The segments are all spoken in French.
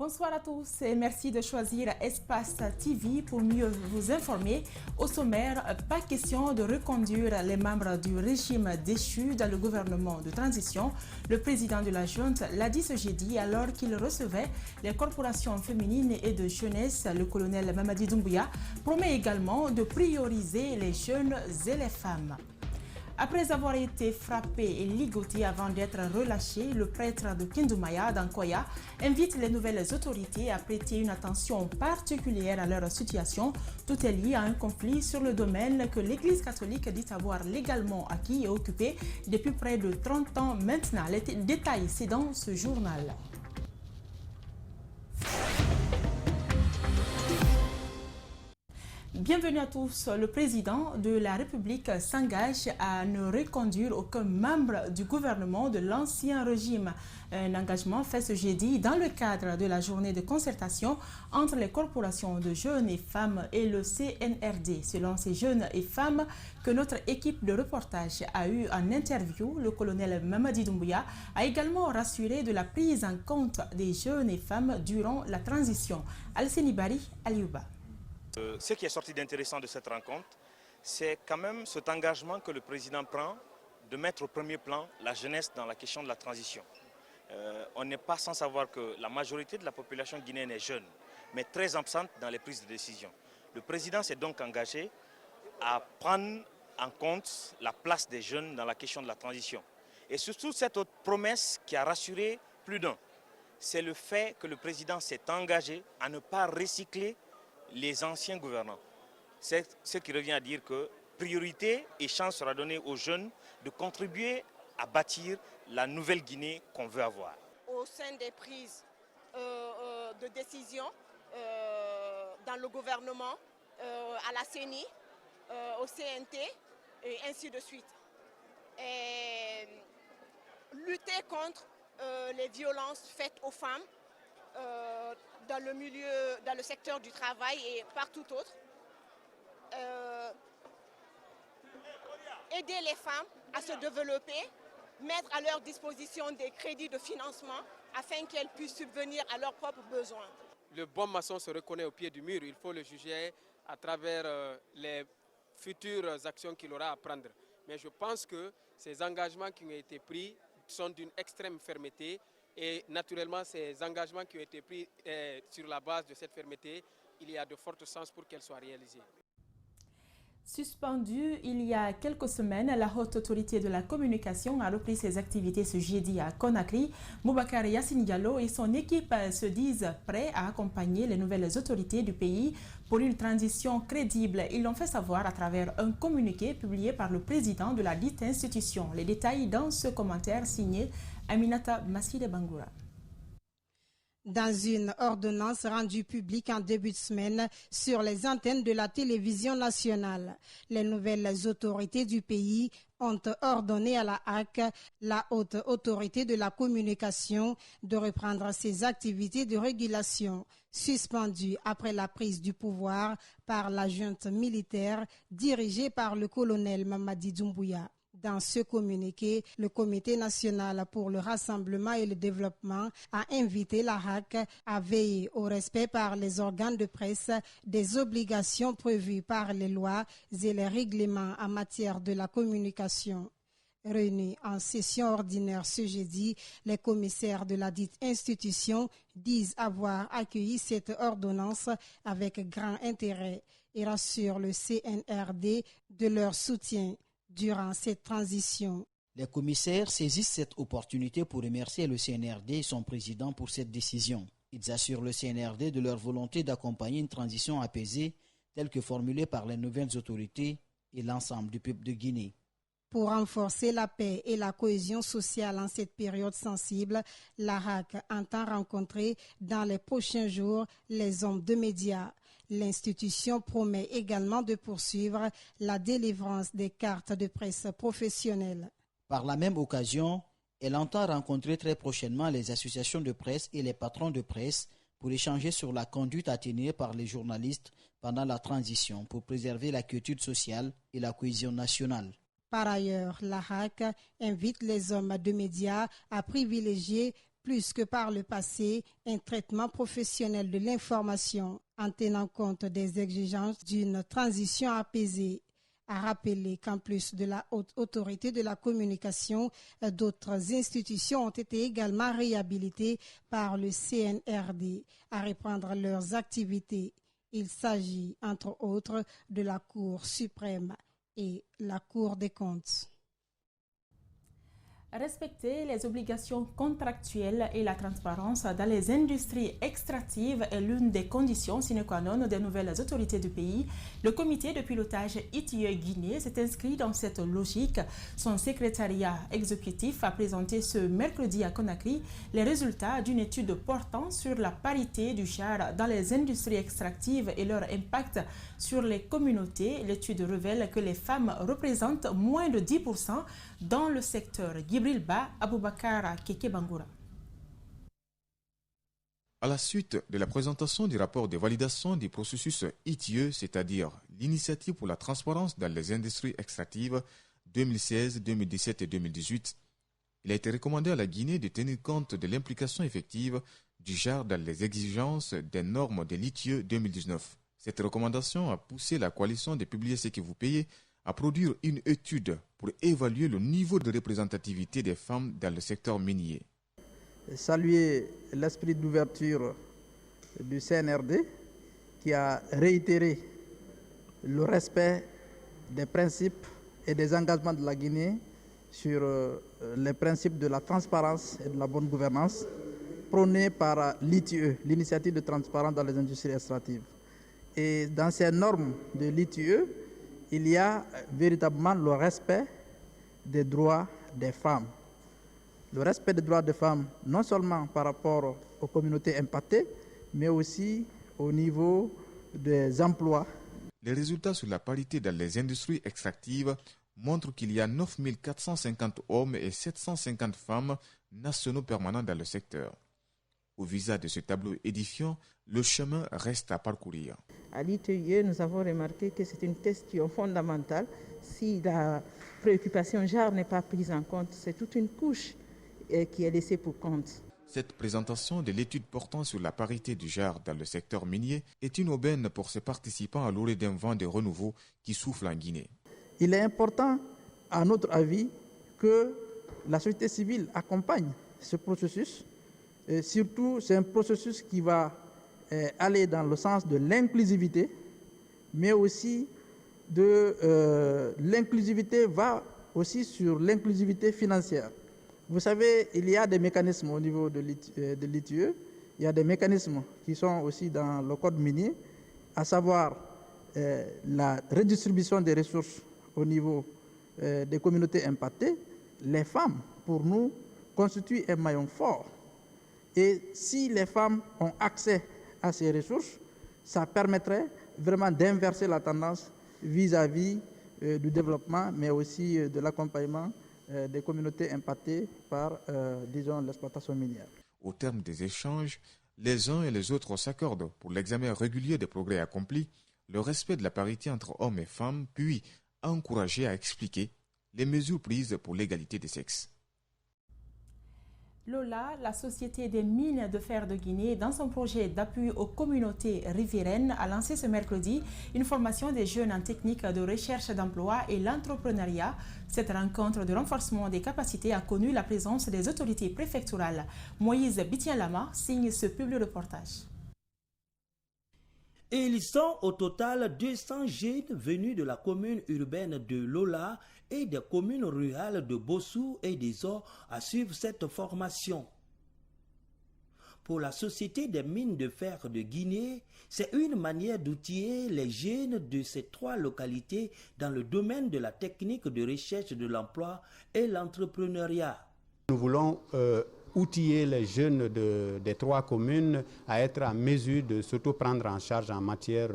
Bonsoir à tous et merci de choisir Espace TV pour mieux vous informer. Au sommaire, pas question de reconduire les membres du régime déchu dans le gouvernement de transition. Le président de la junte l'a dit ce jeudi alors qu'il recevait les corporations féminines et de jeunesse. Le colonel Mamadi Doumbouya promet également de prioriser les jeunes et les femmes. Après avoir été frappé et ligoté avant d'être relâché, le prêtre de Kindoumaya d'Ankoya invite les nouvelles autorités à prêter une attention particulière à leur situation. Tout est lié à un conflit sur le domaine que l'Église catholique dit avoir légalement acquis et occupé depuis près de 30 ans maintenant. Les détails, c'est dans ce journal. Bienvenue à tous. Le président de la République s'engage à ne reconduire aucun membre du gouvernement de l'ancien régime. Un engagement fait ce jeudi dans le cadre de la journée de concertation entre les corporations de jeunes et femmes et le CNRD. Selon ces jeunes et femmes que notre équipe de reportage a eu en interview, le colonel Mamadi Doumbouya a également rassuré de la prise en compte des jeunes et femmes durant la transition. Alceni Bari, Aliouba. Ce qui est sorti d'intéressant de cette rencontre, c'est quand même cet engagement que le président prend de mettre au premier plan la jeunesse dans la question de la transition. On n'est pas sans savoir que la majorité de la population guinéenne est jeune, mais très absente dans les prises de décision. Le président s'est donc engagé à prendre en compte la place des jeunes dans la question de la transition. Et surtout cette autre promesse qui a rassuré plus d'un, c'est le fait que le président s'est engagé à ne pas recycler les anciens gouvernants. C'est ce qui revient à dire que priorité et chance sera donnée aux jeunes de contribuer à bâtir la nouvelle Guinée qu'on veut avoir. Au sein des prises de décision dans le gouvernement, à la CENI, au CNT et ainsi de suite. Et lutter contre les violences faites aux femmes dans le milieu, dans le secteur du travail et partout autre. Aider les femmes à se développer, mettre à leur disposition des crédits de financement afin qu'elles puissent subvenir à leurs propres besoins. Le bon maçon se reconnaît au pied du mur, il faut le juger à travers les futures actions qu'il aura à prendre. Mais je pense que ces engagements qui ont été pris sont d'une extrême fermeté. Et naturellement, ces engagements qui ont été pris sur la base de cette fermeté, il y a de fortes chances pour qu'elles soient réalisées. Suspendue il y a quelques semaines, la Haute Autorité de la Communication a repris ses activités ce jeudi à Conakry. Boubacar Yassine Diallo et son équipe se disent prêts à accompagner les nouvelles autorités du pays pour une transition crédible. Ils l'ont fait savoir à travers un communiqué publié par le président de la dite institution. Les détails dans ce commentaire signé Aminata Masside Bangoura. Dans une ordonnance rendue publique en début de semaine sur les antennes de la télévision nationale, les nouvelles autorités du pays ont ordonné à la HAC, la Haute Autorité de la Communication, de reprendre ses activités de régulation, suspendues après la prise du pouvoir par la junte militaire dirigée par le colonel Mamadi Doumbouya. Dans ce communiqué, le Comité national pour le rassemblement et le développement a invité la HAC à veiller au respect par les organes de presse des obligations prévues par les lois et les règlements en matière de la communication. Réunis en session ordinaire ce jeudi, les commissaires de la dite institution disent avoir accueilli cette ordonnance avec grand intérêt et rassurent le CNRD de leur soutien durant cette transition. Les commissaires saisissent cette opportunité pour remercier le CNRD et son président pour cette décision. Ils assurent le CNRD de leur volonté d'accompagner une transition apaisée telle que formulée par les nouvelles autorités et l'ensemble du peuple de Guinée. Pour renforcer la paix et la cohésion sociale en cette période sensible, la HAC entend rencontrer dans les prochains jours les hommes de médias. L'institution promet également de poursuivre la délivrance des cartes de presse professionnelles. Par la même occasion, elle entend rencontrer très prochainement les associations de presse et les patrons de presse pour échanger sur la conduite à tenir par les journalistes pendant la transition pour préserver la quiétude sociale et la cohésion nationale. Par ailleurs, la HAC invite les hommes de médias à privilégier plus que par le passé, un traitement professionnel de l'information en tenant compte des exigences d'une transition apaisée. A rappelé qu'en plus de la haute autorité de la communication, d'autres institutions ont été également réhabilitées par le CNRD à reprendre leurs activités. Il s'agit, entre autres, de la Cour suprême et la Cour des comptes. Respecter les obligations contractuelles et la transparence dans les industries extractives est l'une des conditions sine qua non des nouvelles autorités du pays. Le comité de pilotage ITIE Guinée s'est inscrit dans cette logique. Son secrétariat exécutif a présenté ce mercredi à Conakry les résultats d'une étude portant sur la parité du genre dans les industries extractives et leur impact sur les communautés. L'étude révèle que les femmes représentent moins de 10% dans le secteur. Brilba Aboubakar Keke Bangoura. À la suite de la présentation du rapport de validation du processus ITIE, c'est-à-dire l'initiative pour la transparence dans les industries extractives 2016, 2017 et 2018, il a été recommandé à la Guinée de tenir compte de l'implication effective du genre dans les exigences des normes de l'ITIE 2019. Cette recommandation a poussé la coalition de publier ce que vous payez à produire une étude pour évaluer le niveau de représentativité des femmes dans le secteur minier. Saluer l'esprit d'ouverture du CNRD qui a réitéré le respect des principes et des engagements de la Guinée sur les principes de la transparence et de la bonne gouvernance prônés par l'ITIE, l'initiative de transparence dans les industries extractives. Et dans ces normes de l'ITIE, il y a véritablement le respect des droits des femmes. Le respect des droits des femmes, non seulement par rapport aux communautés impactées, mais aussi au niveau des emplois. Les résultats sur la parité dans les industries extractives montrent qu'il y a 9 450 hommes et 750 femmes nationaux permanents dans le secteur. Au visage de ce tableau édifiant, le chemin reste à parcourir. À l'ITIE, nous avons remarqué que c'est une question fondamentale. Si la préoccupation genre n'est pas prise en compte, c'est toute une couche qui est laissée pour compte. Cette présentation de l'étude portant sur la parité du genre dans le secteur minier est une aubaine pour ses participants à l'orée d'un vent de renouveau qui souffle en Guinée. Il est important, à notre avis, que la société civile accompagne ce processus. Et surtout, c'est un processus qui va aller dans le sens de l'inclusivité, mais aussi de l'inclusivité va aussi sur l'inclusivité financière. Vous savez, il y a des mécanismes au niveau de l'ITIE, il y a des mécanismes qui sont aussi dans le code minier, à savoir la redistribution des ressources au niveau des communautés impactées. Les femmes, pour nous, constituent un maillon fort. Et si les femmes ont accès à ces ressources, ça permettrait vraiment d'inverser la tendance vis-à-vis du développement, mais aussi de l'accompagnement des communautés impactées par, disons, l'exploitation minière. Au terme des échanges, les uns et les autres s'accordent pour l'examen régulier des progrès accomplis, le respect de la parité entre hommes et femmes, puis encourager à expliquer les mesures prises pour l'égalité des sexes. Lola, la Société des mines de fer de Guinée, dans son projet d'appui aux communautés riveraines, a lancé ce mercredi une formation des jeunes en technique de recherche d'emploi et l'entrepreneuriat. Cette rencontre de renforcement des capacités a connu la présence des autorités préfectorales. Moïse Bitian-Lama signe ce publi-reportage. Et ils sont au total 200 jeunes venus de la commune urbaine de Lola et des communes rurales de Bossou et des Ors à suivre cette formation. Pour la Société des mines de fer de Guinée, c'est une manière d'outiller les jeunes de ces trois localités dans le domaine de la technique de recherche de l'emploi et l'entrepreneuriat. Nous voulons outiller les jeunes des trois communes à être en mesure de s'auto-prendre en charge en matière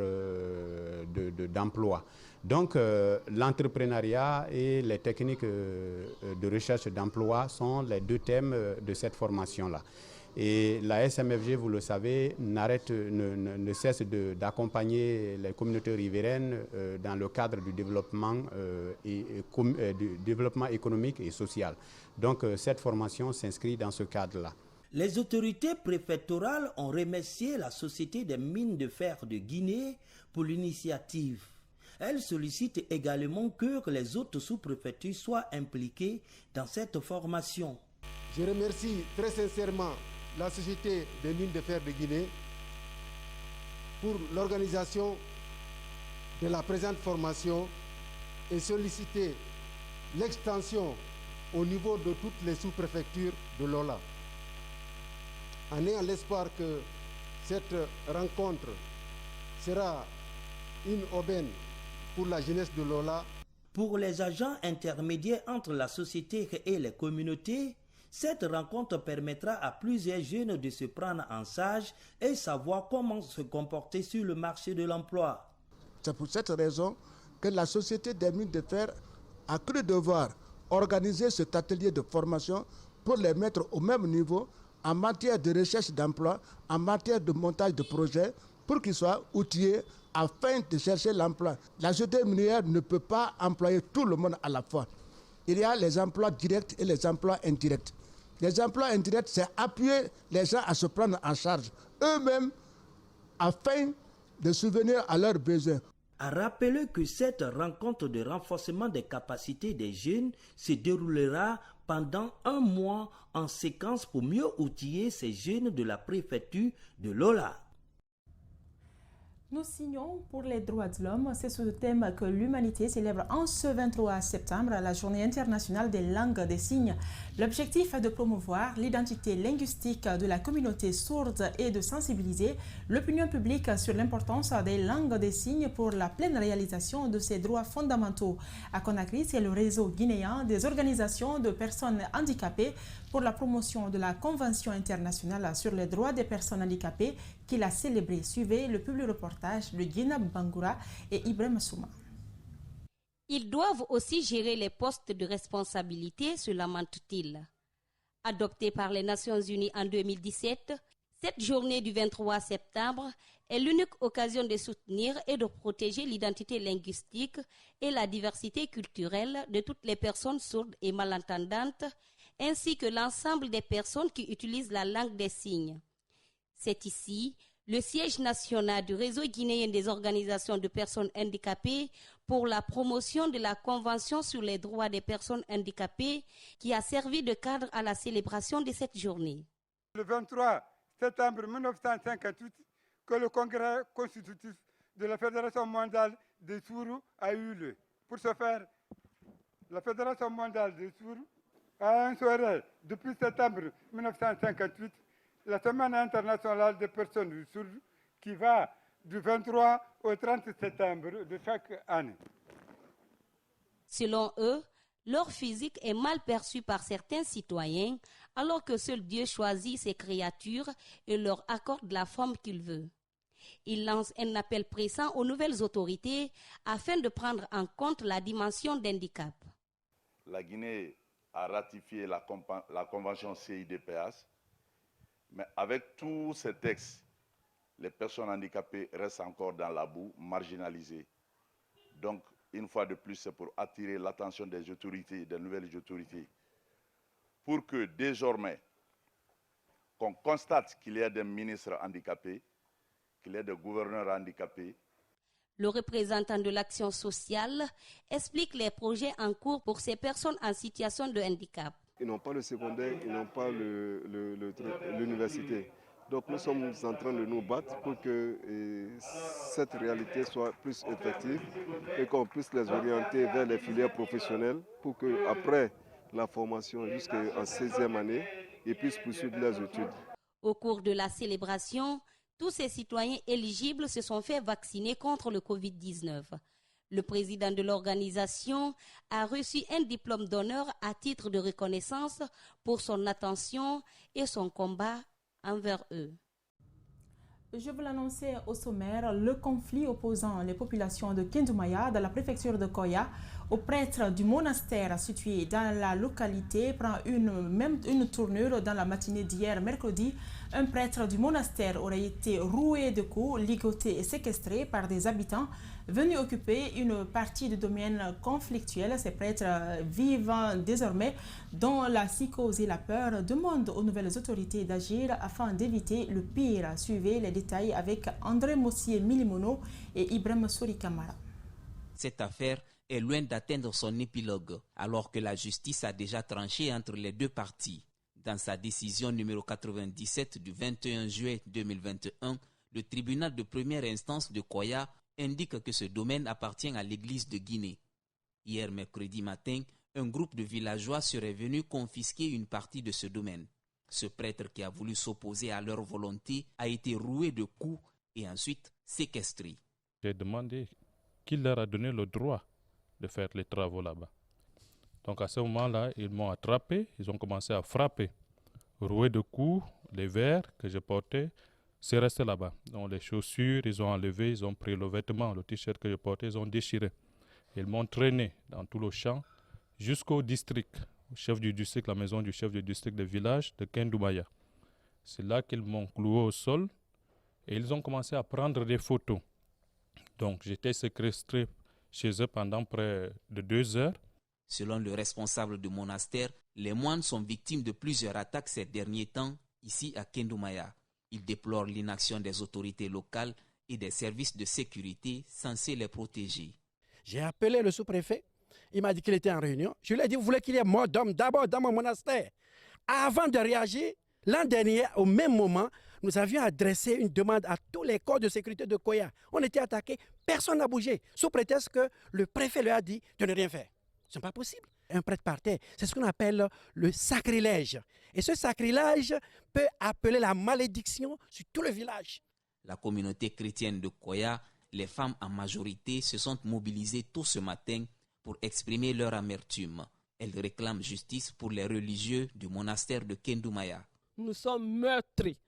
d'emploi. Donc l'entrepreneuriat et les techniques de recherche d'emploi sont les deux thèmes de cette formation-là. Et la SMFG, vous le savez, ne cesse d'accompagner les communautés riveraines dans le cadre du développement, du développement économique et social. Donc cette formation s'inscrit dans ce cadre-là. Les autorités préfectorales ont remercié la Société des mines de fer de Guinée pour l'initiative. Elles sollicitent également que les autres sous-préfectures soient impliquées dans cette formation. Je remercie très sincèrement la Société des mines de fer de Guinée pour l'organisation de la présente formation et solliciter l'extension au niveau de toutes les sous-préfectures de Lola. En ayant l'espoir que cette rencontre sera une aubaine pour la jeunesse de Lola. Pour les agents intermédiaires entre la société et les communautés, cette rencontre permettra à plusieurs jeunes de se prendre en charge et savoir comment se comporter sur le marché de l'emploi. C'est pour cette raison que la Société des mines de fer a cru devoir organiser cet atelier de formation pour les mettre au même niveau en matière de recherche d'emploi, en matière de montage de projets, pour qu'ils soient outillés afin de chercher l'emploi. La société minière ne peut pas employer tout le monde à la fois. Il y a les emplois directs et les emplois indirects. Les emplois indirects, c'est appuyer les gens à se prendre en charge eux-mêmes afin de subvenir à leurs besoins. À rappeler que cette rencontre de renforcement des capacités des jeunes se déroulera pendant 1 mois en séquence pour mieux outiller ces jeunes de la préfecture de Lola. Nous signons pour les droits de l'homme. C'est sous le thème que l'humanité célèbre en ce 23 septembre la Journée internationale des langues des signes. L'objectif est de promouvoir l'identité linguistique de la communauté sourde et de sensibiliser l'opinion publique sur l'importance des langues des signes pour la pleine réalisation de ses droits fondamentaux. À Conakry, c'est le réseau guinéen des organisations de personnes handicapées pour la promotion de la Convention internationale sur les droits des personnes handicapées qu'il a célébré. Suivez le public reportage de Gina Bangoura et Ibrahim Souma. Ils doivent aussi gérer les postes de responsabilité, se lamente-t-il. Adoptée par les Nations Unies en 2017, cette journée du 23 septembre est l'unique occasion de soutenir et de protéger l'identité linguistique et la diversité culturelle de toutes les personnes sourdes et malentendantes, ainsi que l'ensemble des personnes qui utilisent la langue des signes. C'est ici le siège national du réseau guinéen des organisations de personnes handicapées pour la promotion de la Convention sur les droits des personnes handicapées qui a servi de cadre à la célébration de cette journée. Le 23 septembre 1958, que le congrès constitutif de la Fédération mondiale des sourds a eu lieu. Pour ce faire, la Fédération mondiale des sourds a instauré depuis septembre 1958 la Semaine internationale des personnes sourdes qui va du 23 au 30 septembre de chaque année. Selon eux, leur physique est mal perçu par certains citoyens, alors que seul Dieu choisit ses créatures et leur accorde la forme qu'il veut. Il lance un appel pressant aux nouvelles autorités afin de prendre en compte la dimension d'handicap. La Guinée a ratifié la convention CIDPH, mais avec tous ces textes, les personnes handicapées restent encore dans la boue, marginalisées. Donc, une fois de plus, c'est pour attirer l'attention des autorités, des nouvelles autorités, pour que désormais, qu'on constate qu'il y a des ministres handicapés, qu'il y a des gouverneurs handicapés. Le représentant de l'action sociale explique les projets en cours pour ces personnes en situation de handicap. Ils n'ont pas le secondaire, ils n'ont pas l'université. Donc nous sommes en train de nous battre pour que cette réalité soit plus effective et qu'on puisse les orienter vers les filières professionnelles pour qu'après la formation jusqu'en 16e année, ils puissent poursuivre leurs études. Au cours de la célébration, tous ces citoyens éligibles se sont fait vacciner contre le Covid-19. Le président de l'organisation a reçu un diplôme d'honneur à titre de reconnaissance pour son attention et son combat envers eux. Je vous l'annonçais au sommaire, le conflit opposant les populations de Kindoumaya dans la préfecture de Koya au prêtre du monastère situé dans la localité prend une tournure dans la matinée d'hier mercredi. Un prêtre du monastère aurait été roué de coups, ligoté et séquestré par des habitants venus occuper une partie du domaine conflictuel. Ces prêtres vivant désormais dans la psychose et la peur demandent aux nouvelles autorités d'agir afin d'éviter le pire. Suivez les détails avec André Mossier-Milimono et Ibrahim Souri Kamara. Cette affaire est loin d'atteindre son épilogue, alors que la justice a déjà tranché entre les deux parties. Dans sa décision numéro 97 du 21 juillet 2021, le tribunal de première instance de Koya indique que ce domaine appartient à l'église de Guinée. Hier mercredi matin, un groupe de villageois serait venu confisquer une partie de ce domaine. Ce prêtre qui a voulu s'opposer à leur volonté a été roué de coups et ensuite séquestré. J'ai demandé qui leur a donné le droit de faire les travaux là-bas. Donc à ce moment-là, ils m'ont attrapé, ils ont commencé à frapper, rouer de coups, les verres que je portais, c'est resté là-bas. Donc les chaussures, ils ont enlevé, ils ont pris le vêtement, le t-shirt que je portais, ils ont déchiré. Ils m'ont traîné dans tout le champ jusqu'au district, au chef du district, la maison du chef du district de village de Kendoumaya. C'est là qu'ils m'ont cloué au sol et ils ont commencé à prendre des photos. Donc j'étais séquestré chez eux pendant près de 2 heures. Selon le responsable du monastère, les moines sont victimes de plusieurs attaques ces derniers temps ici à Kendoumaya. Il déplore l'inaction des autorités locales et des services de sécurité censés les protéger. J'ai appelé le sous-préfet, il m'a dit qu'il était en réunion. Je lui ai dit, vous voulez qu'il y ait mort d'homme d'abord dans mon monastère. Avant de réagir, l'an dernier, au même moment, nous avions adressé une demande à tous les corps de sécurité de Koya. On était attaqués, personne n'a bougé, sous prétexte que le préfet lui a dit de ne rien faire. Ce n'est pas possible. Un prêtre par terre, c'est ce qu'on appelle le sacrilège. Et ce sacrilège peut appeler la malédiction sur tout le village. La communauté chrétienne de Koya, les femmes en majorité, se sont mobilisées tôt ce matin pour exprimer leur amertume. Elles réclament justice pour les religieux du monastère de Kendoumaya. Nous sommes meurtris,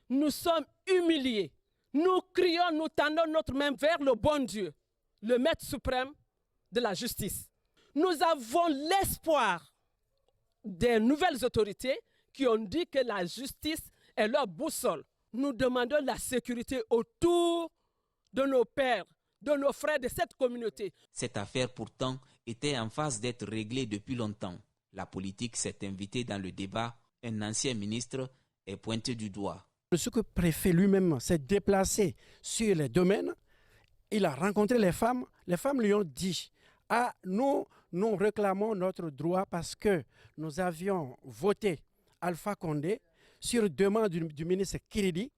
nous sommes humiliés. Nous crions, nous tendons notre main vers le bon Dieu, le Maître suprême de la justice. Nous avons l'espoir des nouvelles autorités qui ont dit que la justice est leur boussole. Nous demandons la sécurité autour de nos pères, de nos frères de cette communauté. Cette affaire pourtant était en phase d'être réglée depuis longtemps. La politique s'est invitée dans le débat. Un ancien ministre est pointé du doigt. Le sous-préfet lui-même s'est déplacé sur les domaines. Il a rencontré les femmes. Les femmes lui ont dit « Ah, nous réclamons notre droit parce que nous avions voté Alpha Condé sur demande du ministre Kiridi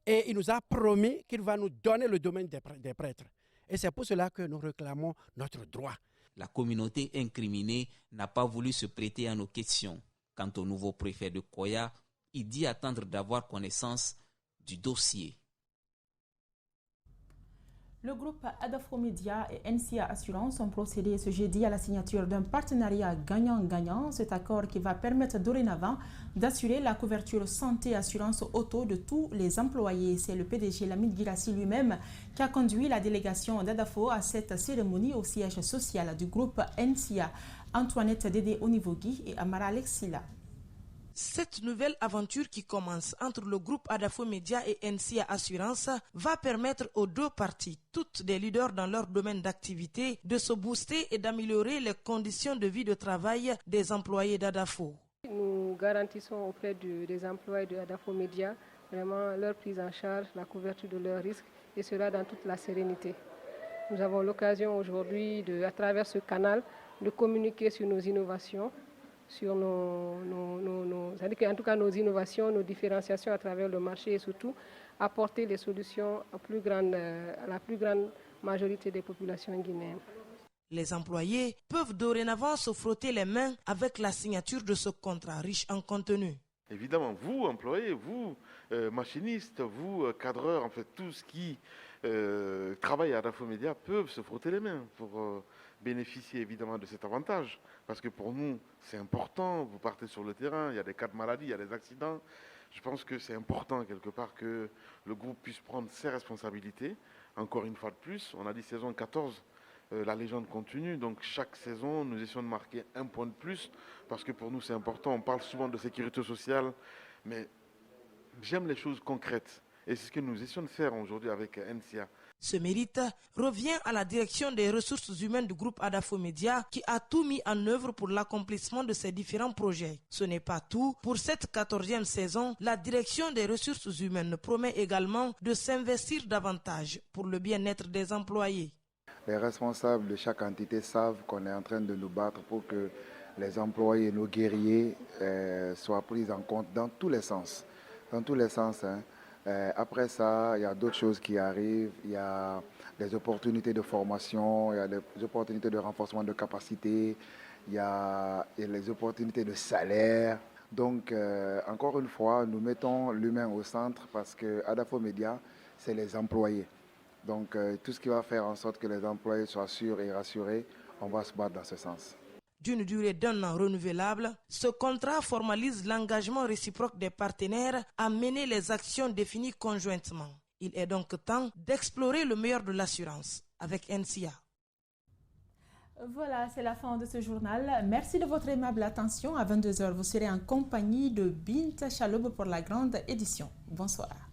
et il nous a promis qu'il va nous donner le domaine des prêtres. Et c'est pour cela que nous réclamons notre droit. » La communauté incriminée n'a pas voulu se prêter à nos questions. Quant au nouveau préfet de Koya, il dit attendre d'avoir connaissance du dossier. Le groupe Adafo Media et NCA Assurance ont procédé ce jeudi à la signature d'un partenariat gagnant-gagnant. Cet accord qui va permettre dorénavant d'assurer la couverture santé assurance auto de tous les employés. C'est le PDG Lamine Girassi lui-même qui a conduit la délégation d'Adafo à cette cérémonie au siège social du groupe NCA. Antoinette Dédé Onivogui et Amara Alexila. Cette nouvelle aventure qui commence entre le groupe Adafo Media et NCA Assurance va permettre aux deux parties, toutes des leaders dans leur domaine d'activité, de se booster et d'améliorer les conditions de vie de travail des employés d'Adafo. Nous garantissons auprès des employés de Adafo Media vraiment leur prise en charge, la couverture de leurs risques et cela dans toute la sérénité. Nous avons l'occasion aujourd'hui, à travers ce canal, de communiquer sur nos innovations, sur c'est-à-dire qu'en tout cas nos innovations, nos différenciations à travers le marché et surtout apporter les solutions à la plus grande majorité des populations guinéennes. Les employés peuvent dorénavant se frotter les mains avec la signature de ce contrat riche en contenu. Évidemment, vous, employés, vous, machinistes, vous, cadreurs, en fait, tous qui travaillent à Adafo Media peuvent se frotter les mains pour bénéficier évidemment de cet avantage. Parce que pour nous, c'est important, vous partez sur le terrain, il y a des cas de maladie, il y a des accidents. Je pense que c'est important quelque part que le groupe puisse prendre ses responsabilités. Encore une fois de plus, on a dit saison 14, la légende continue. Donc chaque saison, nous essayons de marquer un point de plus parce que pour nous, c'est important. On parle souvent de sécurité sociale, mais j'aime les choses concrètes. Et c'est ce que nous essayons de faire aujourd'hui avec NCA. Ce mérite revient à la direction des ressources humaines du groupe Adafo Média qui a tout mis en œuvre pour l'accomplissement de ces différents projets. Ce n'est pas tout. Pour cette 14e saison, la direction des ressources humaines promet également de s'investir davantage pour le bien-être des employés. Les responsables de chaque entité savent qu'on est en train de nous battre pour que les employés, nos guerriers soient pris en compte dans tous les sens. Dans tous les sens, hein. Après ça, il y a d'autres choses qui arrivent. Il y a des opportunités de formation, il y a des opportunités de renforcement de capacité, il y a les opportunités de salaire. Donc, encore une fois, nous mettons l'humain au centre parce que Adafo Média, c'est les employés. Donc, tout ce qui va faire en sorte que les employés soient sûrs et rassurés, on va se battre dans ce sens. D'une durée d'1 an renouvelable, ce contrat formalise l'engagement réciproque des partenaires à mener les actions définies conjointement. Il est donc temps d'explorer le meilleur de l'assurance avec NCA. Voilà, c'est la fin de ce journal. Merci de votre aimable attention. À 22h, vous serez en compagnie de Bint Chaloub pour la grande édition. Bonsoir.